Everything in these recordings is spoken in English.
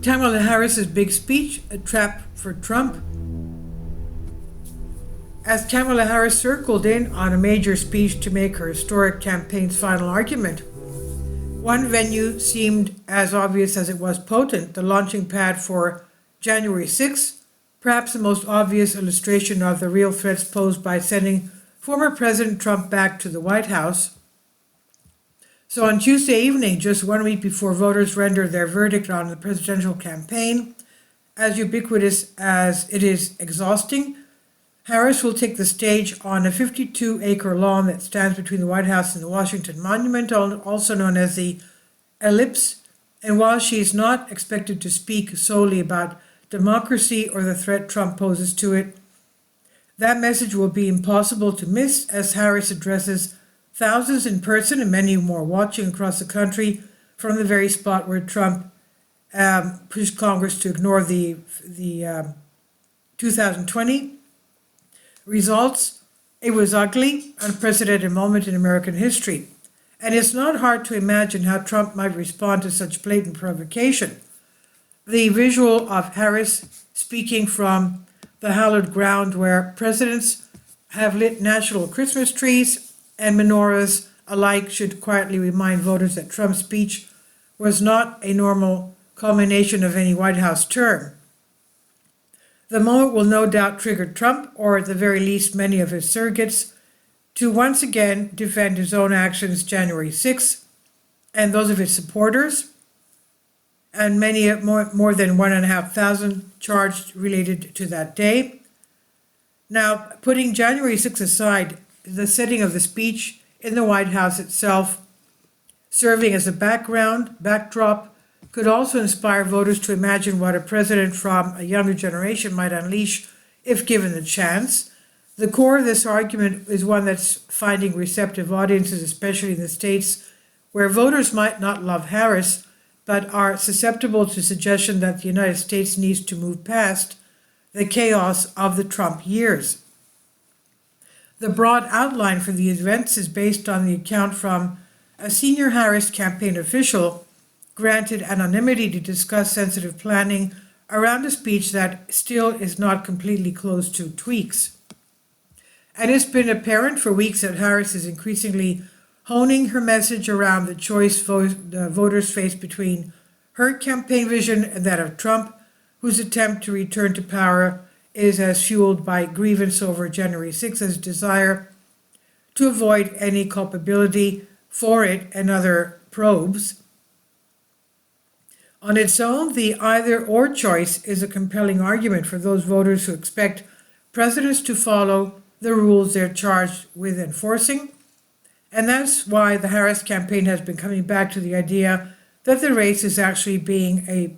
Kamala Harris's big speech, a trap for Trump. As Kamala Harris circled in on a major speech to make her historic campaign's final argument, one venue seemed as obvious as it was potent, the launching pad for January 6th, perhaps the most obvious illustration of the real threats posed by sending former President Trump back to the White House. So on Tuesday evening, just 1 week before voters render their verdict on the presidential campaign, as ubiquitous as it is exhausting, Harris will take the stage on a 52-acre lawn that stands between the White House and the Washington Monument, also known as the Ellipse. And while she is not expected to speak solely about democracy or the threat Trump poses to it, that message will be impossible to miss as Harris addresses thousands in person and many more watching across the country from the very spot where Trump pushed Congress to ignore the 2020 results. It was ugly, unprecedented moment in American history. And it's not hard to imagine how Trump might respond to such blatant provocation. The visual of Harris speaking from the hallowed ground where presidents have lit national Christmas trees and menorahs alike should quietly remind voters that Trump's speech was not a normal culmination of any White House term. The moment will no doubt trigger Trump, or at the very least many of his surrogates, to once again defend his own actions January 6th and those of his supporters, and many more than 1,500 charged related to that day. Now, putting January 6th aside, the setting of the speech in the White House itself, serving as a backdrop, could also inspire voters to imagine what a president from a younger generation might unleash if given the chance. The core of this argument is one that's finding receptive audiences, especially in the states where voters might not love Harris, but are susceptible to suggestion that the United States needs to move past the chaos of the Trump years. The broad outline for the events is based on the account from a senior Harris campaign official granted anonymity to discuss sensitive planning around a speech that still is not completely closed to tweaks. And it's been apparent for weeks that Harris is increasingly honing her message around the choice the voters face between her campaign vision and that of Trump, whose attempt to return to power is as fueled by grievance over January 6th as desire to avoid any culpability for it and other probes. On its own, the either-or choice is a compelling argument for those voters who expect presidents to follow the rules they're charged with enforcing. And that's why the Harris campaign has been coming back to the idea that the race is actually being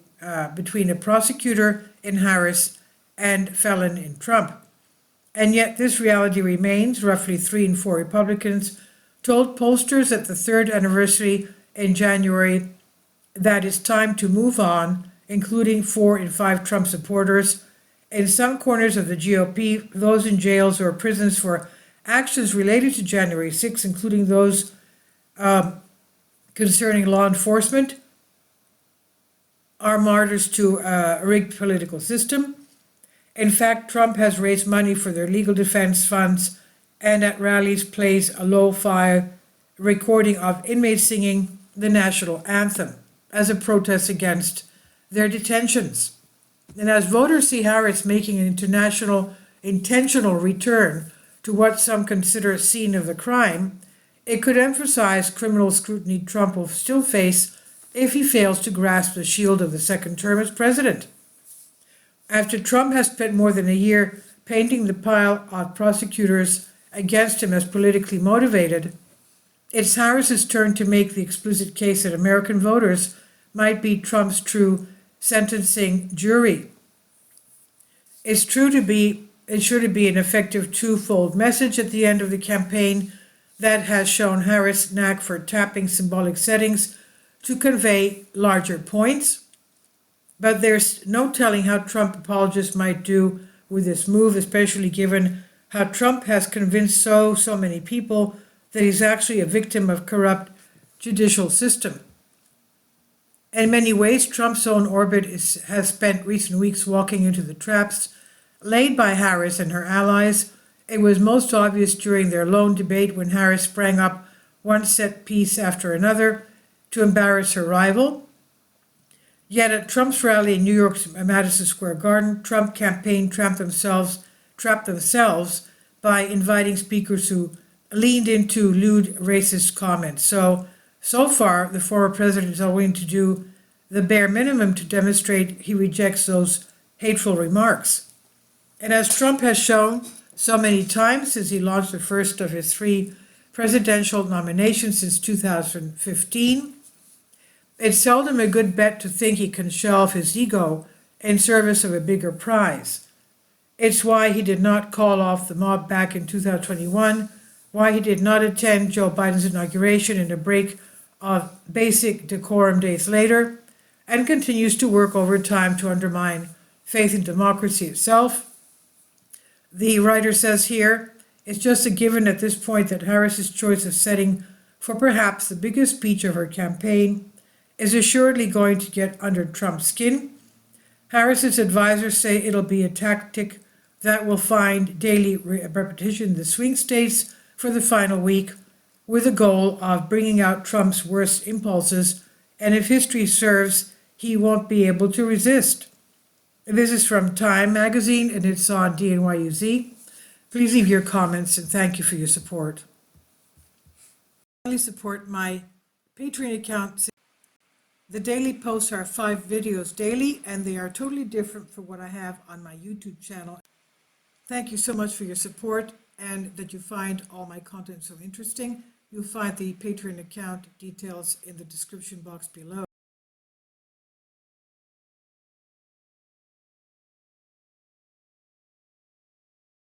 between a prosecutor in Harris and felon in Trump. And yet this reality remains. Roughly 3 in 4 Republicans told pollsters at the third anniversary in January that it's time to move on, including 4 in 5 Trump supporters. In some corners of the GOP, those in jails or prisons for actions related to January 6, including those concerning law enforcement, are martyrs to a rigged political system. In fact, Trump has raised money for their legal defense funds and at rallies plays a lo-fi recording of inmates singing the national anthem as a protest against their detentions. And as voters see Harris making an intentional return to what some consider a scene of the crime, it could emphasize criminal scrutiny Trump will still face if he fails to grasp the shield of the second term as president. After Trump has spent more than a year painting the pile of prosecutors against him as politically motivated, it's Harris's turn to make the explicit case that American voters might be Trump's true sentencing jury. It's sure to be an effective twofold message at the end of the campaign that has shown Harris' knack for tapping symbolic settings to convey larger points. But there's no telling how Trump apologists might do with this move, especially given how Trump has convinced so many people that he's actually a victim of corrupt judicial system. In many ways, Trump's own orbit has spent recent weeks walking into the traps laid by Harris and her allies. It was most obvious during their lone debate when Harris sprang up one set piece after another to embarrass her rival. Yet at Trump's rally in New York's Madison Square Garden, Trump campaign trapped themselves by inviting speakers who leaned into lewd racist comments. So far, the former president is willing to do the bare minimum to demonstrate he rejects those hateful remarks. And as Trump has shown so many times since he launched the first of his 3 presidential nominations since 2015, it's seldom a good bet to think he can shelve his ego in service of a bigger prize. It's why he did not call off the mob back in 2021, why he did not attend Joe Biden's inauguration in a break of basic decorum days later, and continues to work overtime to undermine faith in democracy itself. The writer says here, it's just a given at this point that Harris's choice of setting for perhaps the biggest speech of her campaign is assuredly going to get under Trump's skin. Harris's advisors say it'll be a tactic that will find daily repetition in the swing states for the final week, with the goal of bringing out Trump's worst impulses, and if history serves, he won't be able to resist. This is from Time magazine, and it's on DNYUZ. Please leave your comments, and thank you for your support. Please support my Patreon account. The daily posts are 5 videos daily, and they are totally different from what I have on my YouTube channel. Thank you so much for your support, and that you find all my content so interesting. You'll find the Patreon account details in the description box below.